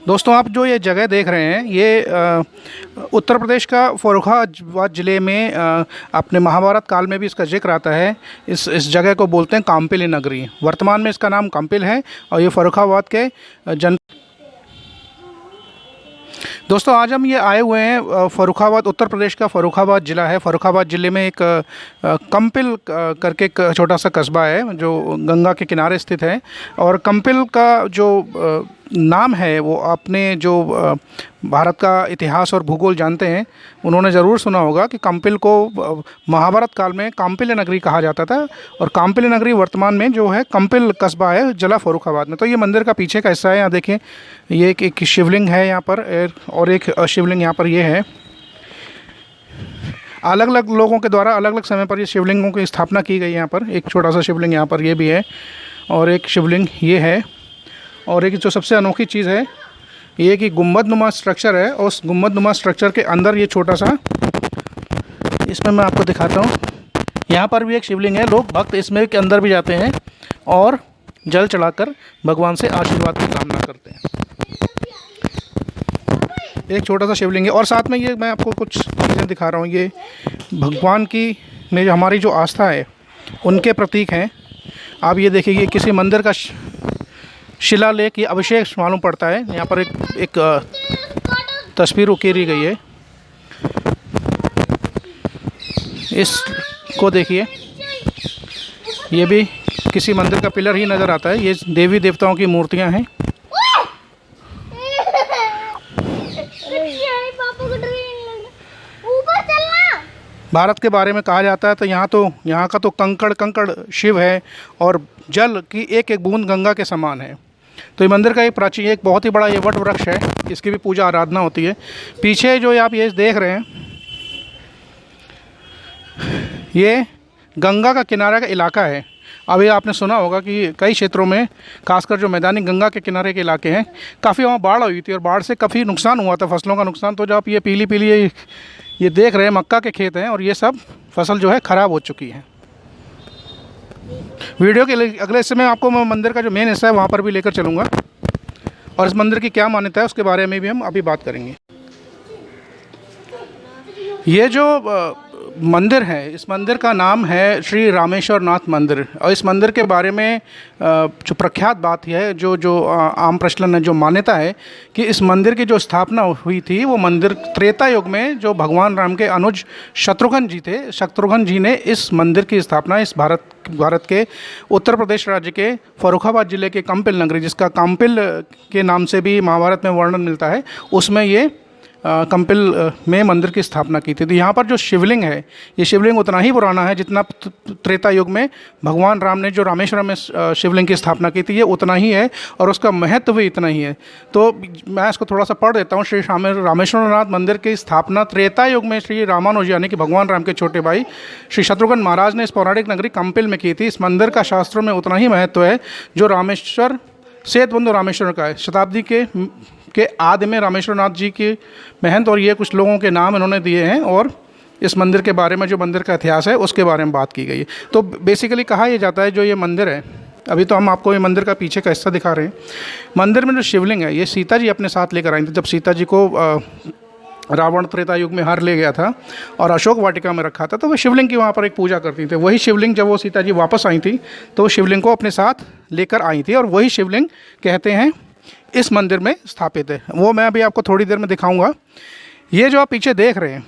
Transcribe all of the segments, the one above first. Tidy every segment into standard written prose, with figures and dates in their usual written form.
दोस्तों, आप जो ये जगह देख रहे हैं ये उत्तर प्रदेश का फर्रुखाबाद ज़िले में अपने महाभारत काल में भी इसका जिक्र आता है। इस जगह को बोलते हैं काम्पिली नगरी। वर्तमान में इसका नाम काम्पिल है और ये फर्रुखाबाद के जन दोस्तों, आज हम ये आए हुए हैं फर्रुखाबाद, उत्तर प्रदेश का फर्रुखाबाद ज़िला है। फर्रुखाबाद ज़िले में एक कंपिल करके एक छोटा सा कस्बा है जो गंगा के किनारे स्थित है। और कंपिल का जो नाम है वो आपने जो भारत का इतिहास और भूगोल जानते हैं उन्होंने ज़रूर सुना होगा कि कंपिल को महाभारत काल में काम्पिली नगरी कहा जाता था। और काम्पिली नगरी वर्तमान में जो है कंपिल कस्बा है जिला फर्रुखाबाद में। तो ये मंदिर का पीछे का हिस्सा है। यहाँ देखें, ये एक शिवलिंग है यहाँ पर और एक शिवलिंग यहाँ पर ये है। अलग अलग लोगों के द्वारा अलग अलग समय पर ये शिवलिंगों की स्थापना की गई। यहाँ पर एक छोटा सा शिवलिंग यहाँ पर ये भी है और एक शिवलिंग ये है। और एक जो सबसे अनोखी चीज़ है ये कि गुंबदनुमा स्ट्रक्चर है और उस गुंबदनुमा स्ट्रक्चर के अंदर ये छोटा सा, इसमें मैं आपको दिखाता हूँ, यहाँ पर भी एक शिवलिंग है। लोग भक्त इसमें के अंदर भी जाते हैं और जल चढ़ाकर भगवान से आशीर्वाद की कामना करते हैं। एक छोटा सा शिवलिंग है और साथ में ये मैं आपको कुछ चीज़ें दिखा रहा हूँ। ये भगवान की में जो हमारी जो आस्था है उनके प्रतीक हैं। आप ये देखिए, ये किसी मंदिर का शिलालेख, ये अभिषेक मालूम पड़ता है। यहाँ पर एक तस्वीर उकेरी गई है। इसको देखिए, ये भी किसी मंदिर का पिलर ही नज़र आता है। ये देवी देवताओं की मूर्तियाँ हैं। भारत के बारे में कहा जाता है तो यहाँ का तो कंकड़ शिव है और जल की एक एक बूंद गंगा के समान है। तो ये मंदिर का एक बहुत ही बड़ा ये वट वृक्ष है। इसकी भी पूजा आराधना होती है। पीछे जो आप ये देख रहे हैं ये गंगा का किनारा का इलाका है। अभी आपने सुना होगा कि कई क्षेत्रों में, खासकर जो मैदानी गंगा के किनारे के इलाके हैं, काफ़ी वहाँ बाढ़ हुई थी और बाढ़ से काफ़ी नुकसान हुआ था, फसलों का नुकसान। तो जो आप ये पीली पीली ये देख रहे हैं मक्का के खेत हैं और ये सब फसल जो है ख़राब हो चुकी है। वीडियो के अगले हिस्से में आपको मैं मंदिर का जो मेन हिस्सा है वहाँ पर भी लेकर चलूँगा और इस मंदिर की क्या मान्यता है उसके बारे में भी हम अभी बात करेंगे। ये जो मंदिर है, इस मंदिर का नाम है श्री रामेश्वर नाथ मंदिर। और इस मंदिर के बारे में जो प्रख्यात बात है, जो आम प्रचलन है, जो मान्यता है कि इस मंदिर की जो स्थापना हुई थी वो मंदिर त्रेता युग में जो भगवान राम के अनुज शत्रुघ्न जी थे, शत्रुघ्न जी ने इस मंदिर की स्थापना इस भारत के उत्तर प्रदेश राज्य के फर्रुखाबाद ज़िले के कंपिल नगरी, जिसका काम्पिल के नाम से भी महाभारत में वर्णन मिलता है, उसमें ये कंपिल में मंदिर की स्थापना की थी। तो यहाँ पर जो शिवलिंग है ये शिवलिंग उतना ही पुराना है जितना त्रेता युग में भगवान राम ने जो रामेश्वरम में शिवलिंग की स्थापना की थी, ये उतना ही है और उसका महत्व भी इतना ही है। तो मैं इसको थोड़ा सा पढ़ देता हूँ। श्री रामेश्वरनाथ मंदिर की स्थापना त्रेता युग में श्री रामानुज यानी कि भगवान राम के छोटे भाई श्री शत्रुघ्न महाराज ने इस पौराणिक नगरी कंपिल में की थी। इस मंदिर का शास्त्रों में उतना ही महत्व है जो रामेश्वर सेतुबंधु रामेश्वर का है। शताब्दी के आदि में रामेश्वर नाथ जी के महंत और ये कुछ लोगों के नाम इन्होंने दिए हैं और इस मंदिर के बारे में, जो मंदिर का इतिहास है उसके बारे में बात की गई है। तो बेसिकली कहा यह जाता है जो ये मंदिर है, अभी तो हम आपको ये मंदिर का पीछे का हिस्सा दिखा रहे हैं। मंदिर में जो शिवलिंग है ये सीता जी अपने साथ लेकर आई थी जब सीता जी को रावण त्रेता युग में हर ले गया था और अशोक वाटिका में रखा था। तो वो शिवलिंग की वहाँ पर एक पूजा करती थी। वही शिवलिंग जब वो सीता जी वापस आई थी तो शिवलिंग को अपने साथ लेकर आई थी और वही शिवलिंग कहते हैं इस मंदिर में स्थापित है। वो मैं अभी आपको थोड़ी देर में दिखाऊंगा। ये जो आप पीछे देख रहे हैं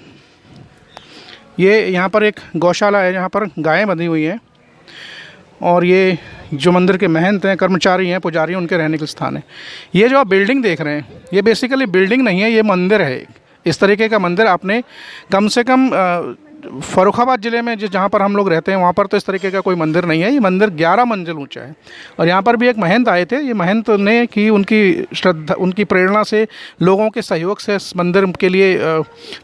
ये यहाँ पर एक गौशाला है जहाँ पर गायें बंधी हुई हैं और ये जो मंदिर के महंत हैं, कर्मचारी हैं, पुजारी हैं, उनके रहने के स्थान है। ये जो आप बिल्डिंग देख रहे हैं ये बेसिकली बिल्डिंग नहीं है, ये मंदिर है। इस तरीके का मंदिर आपने कम से कम फर्रुखाबाद ज़िले में जहाँ पर हम लोग रहते हैं वहाँ पर तो इस तरीके का कोई मंदिर नहीं है। ये मंदिर 11 मंजिल ऊंचा है और यहाँ पर भी एक महंत आए थे। ये महंत ने की उनकी श्रद्धा, उनकी प्रेरणा से, लोगों के सहयोग से इस मंदिर के लिए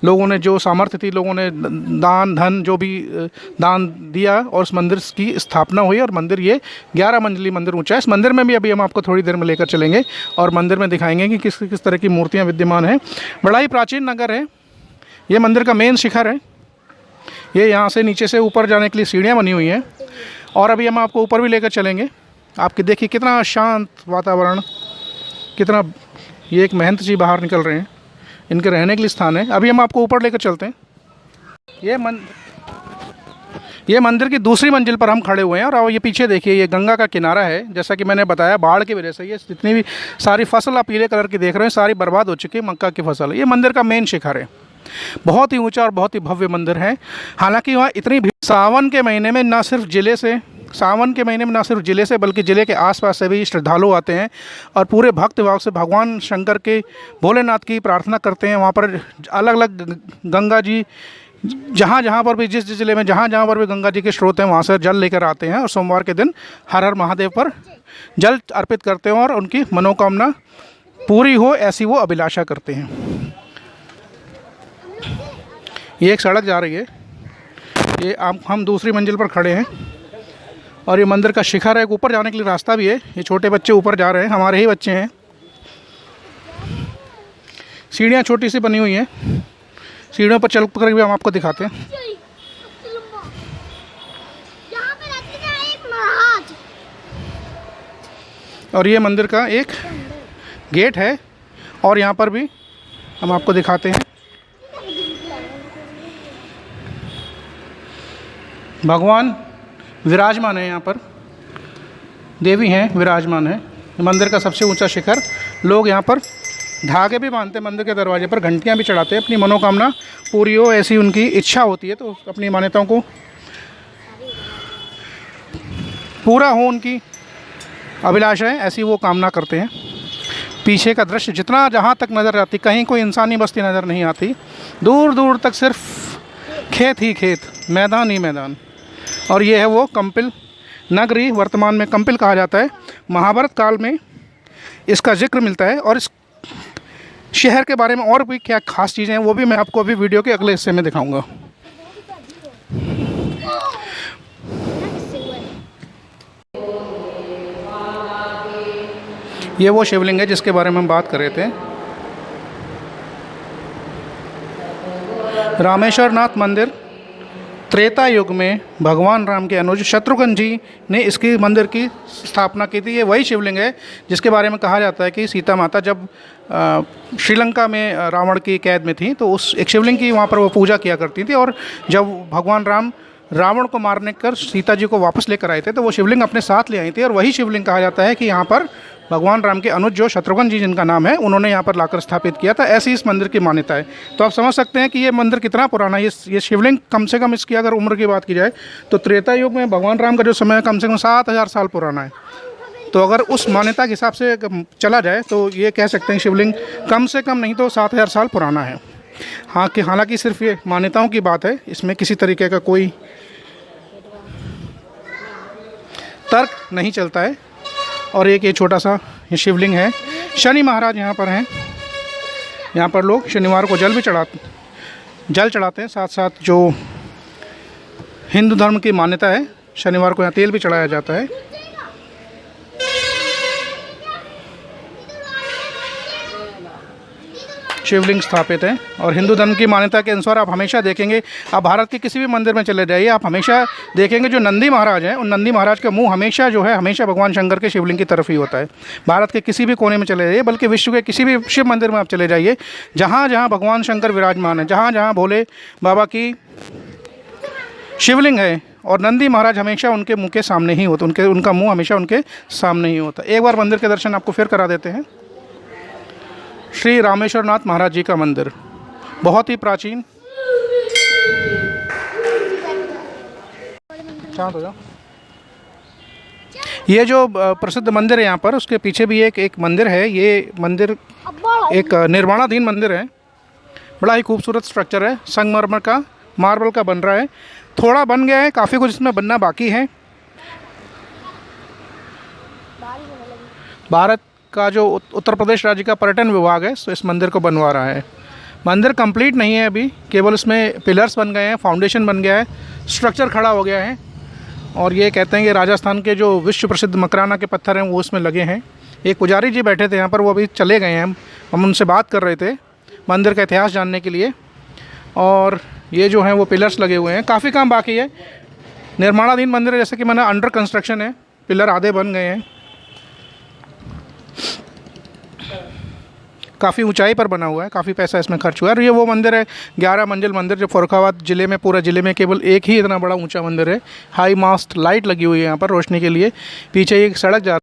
लोगों ने जो सामर्थ्य थी, लोगों ने दान धन जो भी दान दिया और इस मंदिर की स्थापना हुई और मंदिर ये 11 मंजिली मंदिर ऊँचा है। इस मंदिर में भी अभी हम आपको थोड़ी देर में लेकर चलेंगे और मंदिर में दिखाएंगे कि किस किस तरह की मूर्तियाँ विद्यमान हैं। बड़ा ही प्राचीन नगर है। ये मंदिर का मेन शिखर है। ये यहाँ से नीचे से ऊपर जाने के लिए सीढ़ियाँ बनी हुई हैं और अभी हम आपको ऊपर भी लेकर चलेंगे। आपके देखिए कितना शांत वातावरण कितना, ये एक महंत जी बाहर निकल रहे हैं, इनके रहने के लिए स्थान है। अभी हम आपको ऊपर लेकर चलते हैं। ये मंदिर की दूसरी मंजिल पर हम खड़े हुए हैं और ये पीछे देखिए, ये गंगा का किनारा है। जैसा कि मैंने बताया, बाढ़ की वजह से ये जितनी भी सारी फसल आप पीले कलर की देख रहे हैं, सारी बर्बाद हो चुकी है, मक्का की फसल है। ये मंदिर का मेन शिखर है, बहुत ही ऊंचा और बहुत ही भव्य मंदिर है। हालांकि वहाँ इतनी भीड़, सावन के महीने में ना सिर्फ ज़िले से बल्कि ज़िले के आसपास से भी श्रद्धालु आते हैं और पूरे भक्त भाव से भगवान शंकर के, भोलेनाथ की प्रार्थना करते हैं। वहाँ पर अलग अलग गंगा जी, जहाँ जहाँ पर भी, जिस ज़िले में जहाँ जहाँ पर भी गंगा जी के स्रोत हैं, वहाँ से जल लेकर आते हैं और सोमवार के दिन हर हर महादेव पर जल अर्पित करते हैं और उनकी मनोकामना पूरी हो, ऐसी वो अभिलाषा करते हैं। ये एक सड़क जा रही है, ये हम दूसरी मंजिल पर खड़े हैं और ये मंदिर का शिखर है। एक ऊपर जाने के लिए रास्ता भी है। ये छोटे बच्चे ऊपर जा रहे हैं, हमारे ही बच्चे हैं। सीढ़ियाँ छोटी सी बनी हुई हैं, सीढ़ियों पर चल कर भी हम आपको दिखाते हैं। और ये मंदिर का एक गेट है और यहाँ पर भी हम आपको दिखाते हैं। भगवान विराजमान है, यहाँ पर देवी हैं, विराजमान है। मंदिर का सबसे ऊंचा शिखर। लोग यहाँ पर धागे भी बांधते हैं, मंदिर के दरवाजे पर घंटियाँ भी चढ़ाते हैं, अपनी मनोकामना पूरी हो, ऐसी उनकी इच्छा होती है। तो अपनी मान्यताओं को पूरा हो, उनकी अभिलाषाएं, ऐसी वो कामना करते हैं। पीछे का दृश्य जितना, जहाँ तक नज़र आती, कहीं कोई इंसानी बस्ती नज़र नहीं आती, दूर दूर तक सिर्फ खेत ही खेत, मैदान ही मैदान। और ये है वो कंपिल नगरी, वर्तमान में कंपिल कहा जाता है। महाभारत काल में इसका जिक्र मिलता है और इस शहर के बारे में और भी क्या खास चीज़ें हैं, वो भी मैं आपको अभी वीडियो के अगले हिस्से में दिखाऊंगा। ये वो शिवलिंग है जिसके बारे में हम बात कर रहे थे। रामेश्वर नाथ मंदिर त्रेता युग में भगवान राम के अनुज शत्रुघ्न जी ने इसकी मंदिर की स्थापना की थी। ये वही शिवलिंग है जिसके बारे में कहा जाता है कि सीता माता जब श्रीलंका में रावण की कैद में थी, तो उस एक शिवलिंग की वहाँ पर वो पूजा किया करती थी। और जब भगवान राम रावण को मारने कर सीता जी को वापस लेकर आए थे, तो वो शिवलिंग अपने साथ ले आई थी। और वही शिवलिंग कहा जाता है कि यहाँ पर भगवान राम के अनुज जो शत्रुघ्न जी जिनका नाम है, उन्होंने यहाँ पर लाकर स्थापित किया था। ऐसी इस मंदिर की मान्यता है। तो आप समझ सकते हैं कि ये मंदिर कितना पुराना है। ये शिवलिंग कम से कम, इसकी अगर उम्र की बात की जाए तो त्रेता युग में भगवान राम का जो समय है कम से कम 7000 साल पुराना है। तो अगर उस मान्यता के हिसाब से चला जाए तो ये कह सकते हैं शिवलिंग कम से कम नहीं तो 7000 साल पुराना है। हाँ, कि हालांकि सिर्फ ये मान्यताओं की बात है, इसमें किसी तरीके का कोई तर्क नहीं चलता है। और एक ये छोटा सा ये शिवलिंग है। शनि महाराज यहाँ पर हैं। यहाँ पर लोग शनिवार को जल चढ़ाते हैं। साथ साथ जो हिंदू धर्म की मान्यता है, शनिवार को यहाँ तेल भी चढ़ाया जाता है। शिवलिंग स्थापित है और हिंदू धर्म की मान्यता के अनुसार आप हमेशा देखेंगे, आप भारत के किसी भी मंदिर में चले जाइए, आप हमेशा देखेंगे जो नंदी महाराज हैं, उन नंदी महाराज का मुंह हमेशा जो है, हमेशा भगवान शंकर के शिवलिंग की तरफ ही होता है। भारत के किसी भी कोने में चले जाइए, बल्कि विश्व के किसी भी शिव मंदिर में आप चले जाइए, जहाँ जहाँ भगवान शंकर विराजमान है, जहाँ जहाँ भोले बाबा की शिवलिंग है, और नंदी महाराज हमेशा उनके मुँह के सामने ही होते, उनका मुँह हमेशा उनके सामने ही होता है। एक बार मंदिर के दर्शन आपको फिर करा देते हैं। श्री रामेश्वर नाथ महाराज जी का मंदिर बहुत ही प्राचीन। शांत हो जाओ। ये जो प्रसिद्ध मंदिर है यहाँ पर, उसके पीछे भी एक मंदिर है। ये मंदिर एक निर्माणाधीन मंदिर है। बड़ा ही खूबसूरत स्ट्रक्चर है, संगमरमर का, मार्बल का बन रहा है। थोड़ा बन गया है, काफ़ी कुछ इसमें बनना बाकी है। भारत का जो उत्तर प्रदेश राज्य का पर्यटन विभाग है, तो इस मंदिर को बनवा रहा है। मंदिर कंप्लीट नहीं है अभी, केवल इसमें पिलर्स बन गए हैं, फाउंडेशन बन गया है, स्ट्रक्चर खड़ा हो गया है। और ये कहते हैं कि राजस्थान के जो विश्व प्रसिद्ध मकराना के पत्थर हैं वो इसमें लगे हैं। एक पुजारी जी बैठे थे यहाँ पर, वो अभी चले गए हैं। हम उनसे बात कर रहे थे मंदिर का इतिहास जानने के लिए। और ये जो हैं वो पिलर्स लगे हुए हैं, काफ़ी काम बाकी है। निर्माणाधीन मंदिर है, जैसे कि मैंने अंडर कंस्ट्रक्शन है, पिलर आधे बन गए हैं। काफ़ी ऊंचाई पर बना हुआ है, काफ़ी पैसा इसमें खर्च हुआ है। और ये वो मंदिर है 11 मंजिल मंदिर जो फर्रुखाबाद ज़िले में, पूरा ज़िले में केवल एक ही इतना बड़ा ऊंचा मंदिर है। हाई मास्ट लाइट लगी हुई है यहाँ पर रोशनी के लिए। पीछे एक सड़क जा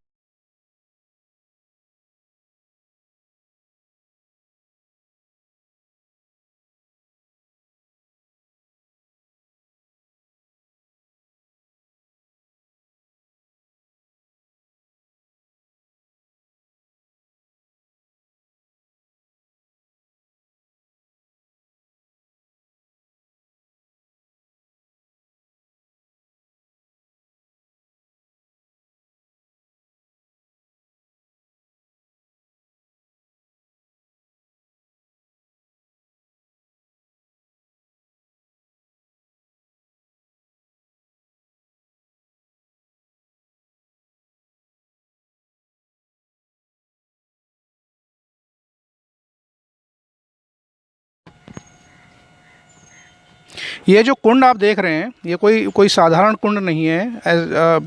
ये जो कुंड आप देख रहे हैं ये कोई साधारण कुंड नहीं है।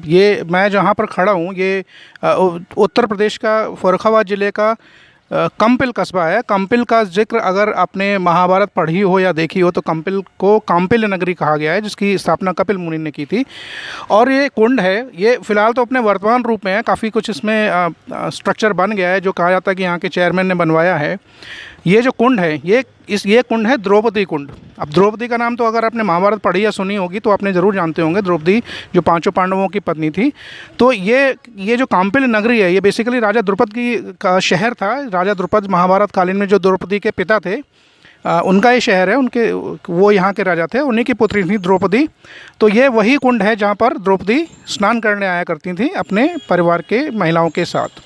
ये मैं जहाँ पर खड़ा हूँ ये उत्तर प्रदेश का फर्रुखाबाद ज़िले का कंपिल कस्बा है। कंपिल का जिक्र अगर आपने महाभारत पढ़ी हो या देखी हो तो कंपिल को कांपिल्य नगरी कहा गया है, जिसकी स्थापना कपिल मुनि ने की थी। और ये कुंड है, ये फ़िलहाल तो अपने वर्तमान रूप में है, काफ़ी कुछ इसमें स्ट्रक्चर बन गया है जो कहा जाता है कि यहाँ के चेयरमैन ने बनवाया है। ये जो कुंड है ये कुंड है द्रौपदी कुंड। अब द्रौपदी का नाम तो अगर आपने महाभारत पढ़ी या सुनी होगी तो आपने ज़रूर जानते होंगे, द्रौपदी जो पांचों पांडवों की पत्नी थी। तो ये जो कांपिल नगरी है ये बेसिकली राजा द्रुपद का शहर था। राजा द्रुपद महाभारत कालीन में जो द्रौपदी के पिता थे उनका ये शहर है, उनके वो यहाँ के राजा थे, उन्हीं की पुत्री थी द्रौपदी। तो ये वही कुंड है जहाँ पर द्रौपदी स्नान करने आया करती थी अपने परिवार के महिलाओं के साथ।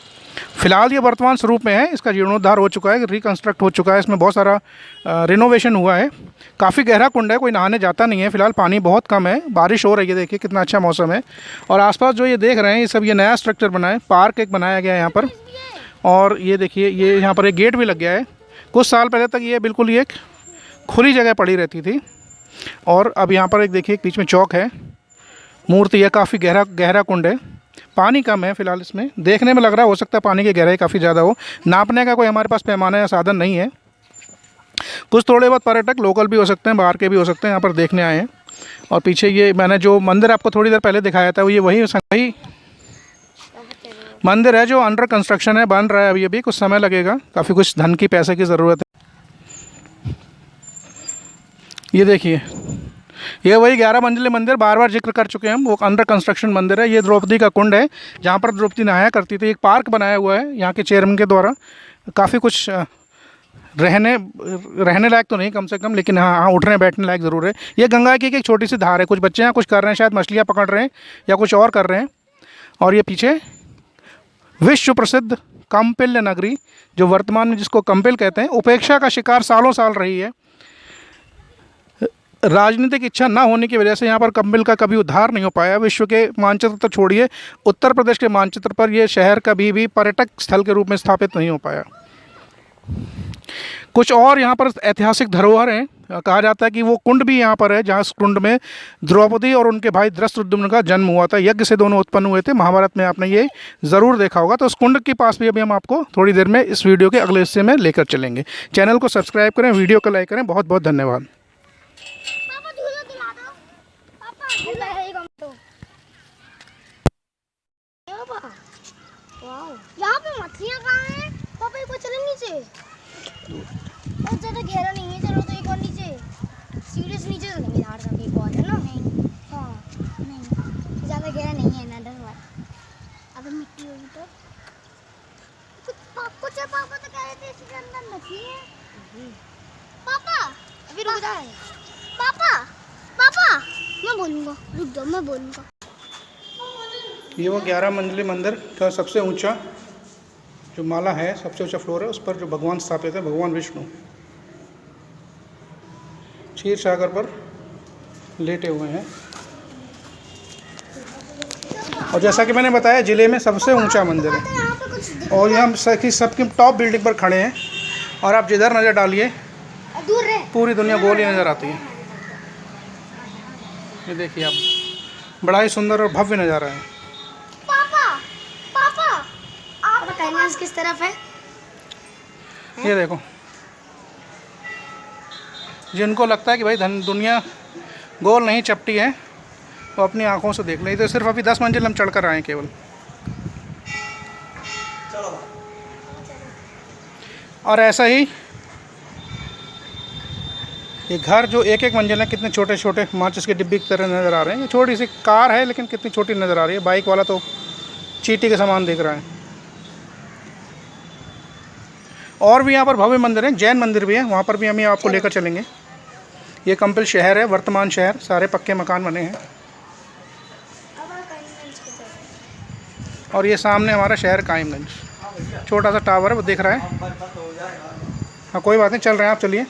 फ़िलहाल ये वर्तमान स्वरूप में है, इसका जीर्णोद्धार हो चुका है, रिकंस्ट्रक्ट हो चुका है, इसमें बहुत सारा रिनोवेशन हुआ है। काफ़ी गहरा कुंड है, कोई नहाने जाता नहीं है, फ़िलहाल पानी बहुत कम है, बारिश हो रही है, देखिए कितना अच्छा मौसम है। और आसपास जो ये देख रहे हैं ये सब ये नया स्ट्रक्चर बना है, पार्क एक बनाया गया है यहाँ पर। और ये देखिए ये यहाँ पर एक गेट भी लग गया है। कुछ साल पहले तक ये बिल्कुल ही एक खुली जगह पड़ी रहती थी। और अब यहाँ पर एक देखिए बीच में चौक है, मूर्ति है, काफ़ी गहरा कुंड है, पानी कम है फ़िलहाल इसमें। देखने में लग रहा हो सकता है पानी की गहराई काफ़ी ज़्यादा हो, नापने का कोई हमारे पास पैमाना या साधन नहीं है। कुछ थोड़े बहुत पर्यटक लोकल भी हो सकते हैं, बाहर के भी हो सकते हैं, यहाँ पर देखने आए हैं। और पीछे ये मैंने जो मंदिर आपको थोड़ी देर पहले दिखाया था ये वही मंदिर है जो अंडर कंस्ट्रक्शन है, बन रहा है अभी कुछ समय लगेगा, काफ़ी कुछ धन की पैसे की ज़रूरत है। ये देखिए ये वही 11 मंजिले मंदिर बार बार जिक्र कर चुके हैं हम, वो अंडर कंस्ट्रक्शन मंदिर है। ये द्रौपदी का कुंड है जहाँ पर द्रौपदी नहाया करती थी। एक पार्क बनाया हुआ है यहाँ के चेयरमैन के द्वारा, काफ़ी कुछ रहने लायक तो नहीं कम से कम, लेकिन हाँ उठने बैठने लायक ज़रूर है। ये गंगा की एक छोटी सी धार है, कुछ बच्चे यहाँ कुछ कर रहे हैं, शायद मछलियाँ पकड़ रहे हैं या कुछ और कर रहे हैं। और ये पीछे विश्व प्रसिद्ध कंपिल्य नगरी जो वर्तमान में जिसको कंपिल कहते हैं, उपेक्षा का शिकार सालों साल रही है। राजनीतिक इच्छा ना होने की वजह से यहाँ पर कंपिल का कभी उद्धार नहीं हो पाया। विश्व के मानचित्र तो छोड़िए, उत्तर प्रदेश के मानचित्र पर यह शहर कभी भी पर्यटक स्थल के रूप में स्थापित नहीं हो पाया। कुछ और यहाँ पर ऐतिहासिक धरोहर हैं। कहा जाता है कि वो कुंड भी यहाँ पर है जहाँ इस कुंड में द्रौपदी और उनके भाई धृष्टद्युम्न का जन्म हुआ था, यज्ञ से दोनों उत्पन्न हुए थे। महाभारत में आपने ये ज़रूर देखा होगा। तो उस कुंड के पास भी अभी हम आपको थोड़ी देर में इस वीडियो के अगले हिस्से में लेकर चलेंगे। चैनल को सब्सक्राइब करें, वीडियो को लाइक करें। बहुत बहुत धन्यवाद। यहाँ पे मछलियाँ कहाँ हैं? पापा एक बार चलें नीचे। और ज़्यादा गहरा नहीं है, चलो तो एक और नीचे। सीढ़ी से नीचे चलेंगे यार, तक एक और है ना? नहीं, हाँ नहीं, ज़्यादा गहरा नहीं है ना, डर हुआ। अगर मिट्टी होगी तो कुछ पापा तो कह रहे थे इसके अंदर मछली है। पापा अभी रुक जाए। पापा पापा मैं बोलूँगा, रुक जाओ मैं बोलूँगा। ये वो 11 मंजिली मंदिर का सबसे ऊंचा जो माला है, सबसे ऊंचा फ्लोर है, उस पर जो भगवान स्थापित है, भगवान विष्णु क्षीर सागर पर लेटे हुए हैं। और जैसा कि मैंने बताया ज़िले में सबसे ऊंचा मंदिर है। और ये हम सबकी टॉप बिल्डिंग पर खड़े हैं और आप जिधर नज़र डालिए पूरी दुनिया गोल ही नज़र आती है। ये देखिए आप, बड़ा ही सुंदर और भव्य नज़ारा है। किस तरफ है? ये देखो, जिनको लगता है कि भाई दुनिया गोल नहीं चपटी है, वो अपनी आंखों से देख ले। तो सिर्फ अभी 10 मंजिल हम चढ़ कर आए हैं केवल। और ऐसा ही ये घर जो एक एक मंजिल है, कितने छोटे छोटे माचिस के डिब्बे की तरह नज़र आ रहे हैं। ये छोटी सी कार है लेकिन कितनी छोटी नज़र आ रही है। बाइक वाला तो चींटी के समान दिख रहा है। और भी यहाँ पर भव्य मंदिर है, जैन मंदिर भी है, वहाँ पर भी हम आपको लेकर चलेंगे। ये कंपिल शहर है, वर्तमान शहर, सारे पक्के मकान बने हैं। और ये सामने हमारा शहर कायमगंज, छोटा सा टावर है वो दिख रहा है। हाँ कोई बात नहीं, चल रहे हैं आप, चलिए।